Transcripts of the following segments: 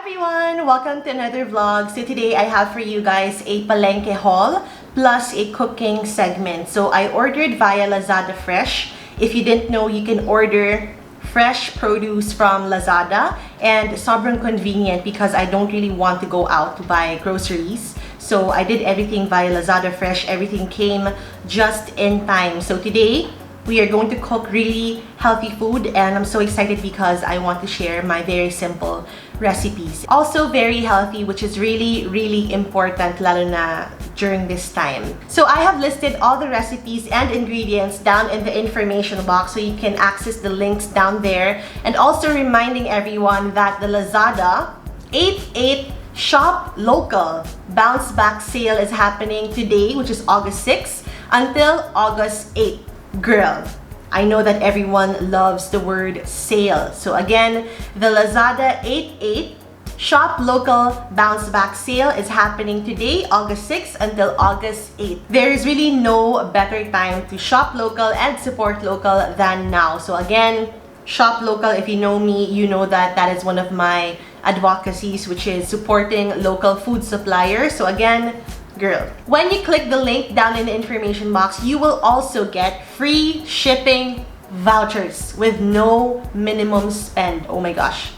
everyone! Welcome to another vlog. So today I have for you guys a palengke haul plus a cooking segment. So I ordered via Lazada Fresh. If you didn't know, you can order fresh produce from Lazada and sobrang convenient because I don't really want to go out to buy groceries. So I did everything via Lazada Fresh. Everything came just in time. So today we are going to cook really healthy food and I'm so excited because I want to share my very simple recipes. Also very healthy, which is really important lalo na during this time. So I have listed all the recipes and ingredients down in the information box so you can access the links down there, and also reminding everyone that the Lazada 8/8 Shop Local Bounce Back Sale is happening today, which is August 6th until August 8th. Girl, I know that everyone loves the word sale. So again, the Lazada 8/8 Shop Local Bounce Back Sale is happening today, August 6th until August 8th. There is really no better time to shop local and support local than now. So again, shop local. If you know me, you know that that is one of my advocacies, which is supporting local food suppliers. So again, girl, when you click the link down in the information box, you will also get free shipping vouchers with no minimum spend. Oh my gosh,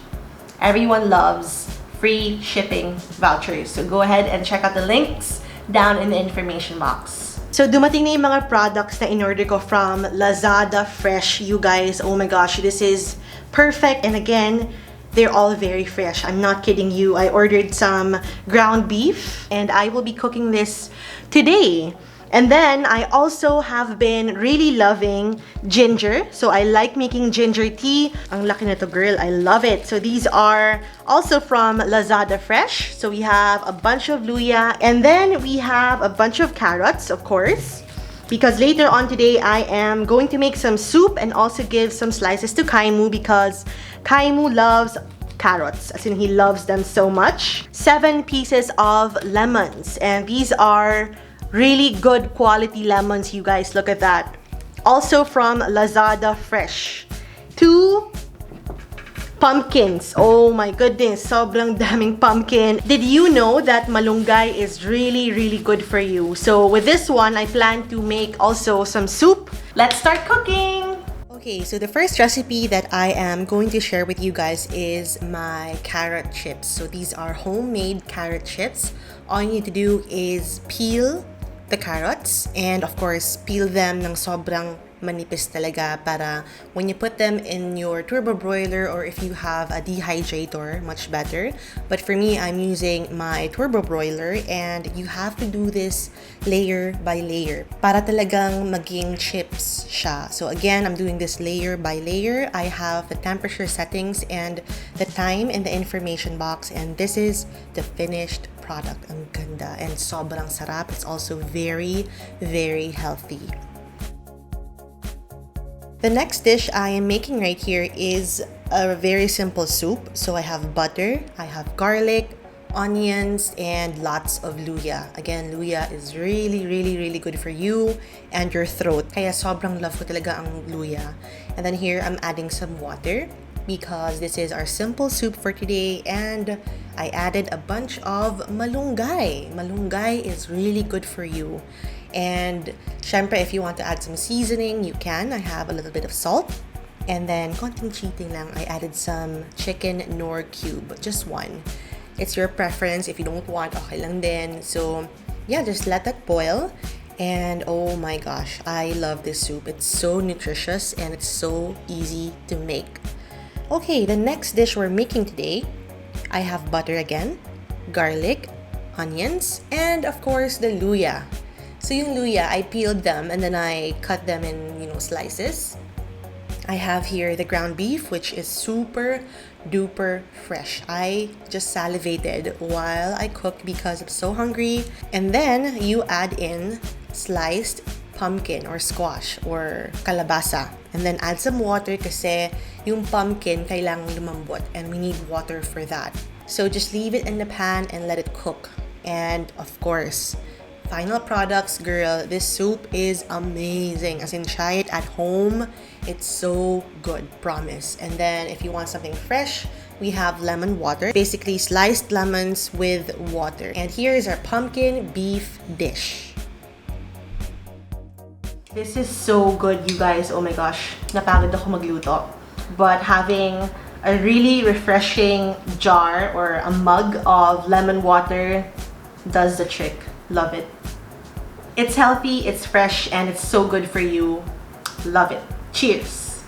everyone loves free shipping vouchers. So go ahead and check out the links down in the information box. So dumating na yung mga products na in-order ko from Lazada Fresh, you guys. Oh my gosh, this is perfect. And again, they're all very fresh. I'm not kidding you. I ordered some ground beef and I will be cooking this today. And then I also have been really loving ginger. So I like making ginger tea. Ang laki na to, girl. I love it. So these are also from Lazada Fresh. So we have a bunch of Luya and then we have a bunch of carrots, of course, because later on today I am going to make some soup and also give some slices to Kaimu because Kaimu loves carrots, as in he loves them so much. 7 pieces of lemons, and these are really good quality lemons, you guys. Look at that. Also from Lazada Fresh. 2 pumpkins. Oh my goodness, sobrang daming pumpkin. Did you know that malunggay is really good for you? So with this one, I plan to make also some soup. Let's start cooking! Okay, so the first recipe that I am going to share with you guys is my carrot chips. So these are homemade carrot chips. All you need to do is peel the carrots and of course peel them ng sobrang manipis talaga para when you put them in your turbo broiler, or if you have a dehydrator, much better. But for me, I'm using my turbo broiler and you have to do this layer by layer para talagang maging chips siya. So again, I'm doing this layer by layer. I have the temperature settings and the time in the information box, and this is the finished product. Ang ganda and sobrang sarap. It's also very healthy. The next dish I am making right here is a very simple soup. So I have butter, I have garlic, onions, and lots of Luya. Again, Luya is really good for you and your throat. Kaya sobrang love ko talaga ang Luya. And then here I'm adding some water because this is our simple soup for today, and I added a bunch of malunggay. Malunggay is really good for you. And syempre, if you want to add some seasoning, you can. I have a little bit of salt. And then, konting cheating lang, I added some chicken nor cube. Just one. It's your preference. If you don't want, okay lang din. So, yeah, just let that boil. And oh my gosh, I love this soup. It's so nutritious and it's so easy to make. Okay, the next dish we're making today, I have butter again, garlic, onions, and of course, the Luya. So yung Luya, I peeled them and then I cut them in, slices. I have here the ground beef, which is super duper fresh. I just salivated while I cooked because I'm so hungry. And then you add in sliced pumpkin or squash or kalabasa. And then add some water kasi yung pumpkin kailangang lumambot and we need water for that. So just leave it in the pan and let it cook. And of course, final products, girl, this soup is amazing. As in, try it at home. It's so good, promise. And then if you want something fresh, we have lemon water, basically sliced lemons with water. And here is our pumpkin beef dish. This is so good, you guys. Oh my gosh, napagod ako magluto. But having a really refreshing jar or a mug of lemon water does the trick. Love it. It's healthy, it's fresh, and it's so good for you. Love it. Cheers!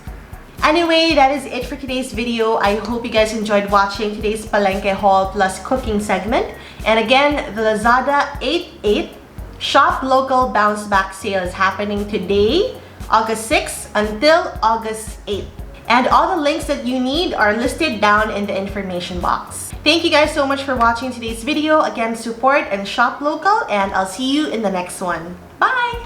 Anyway, that is it for today's video. I hope you guys enjoyed watching today's Palengke haul plus cooking segment. And again, the Lazada 8/8 Shop Local Bounce Back sale is happening today, August 6th until August 8th. And all the links that you need are listed down in the information box. Thank you guys so much for watching today's video. Again, support and shop local, and I'll see you in the next one. Bye!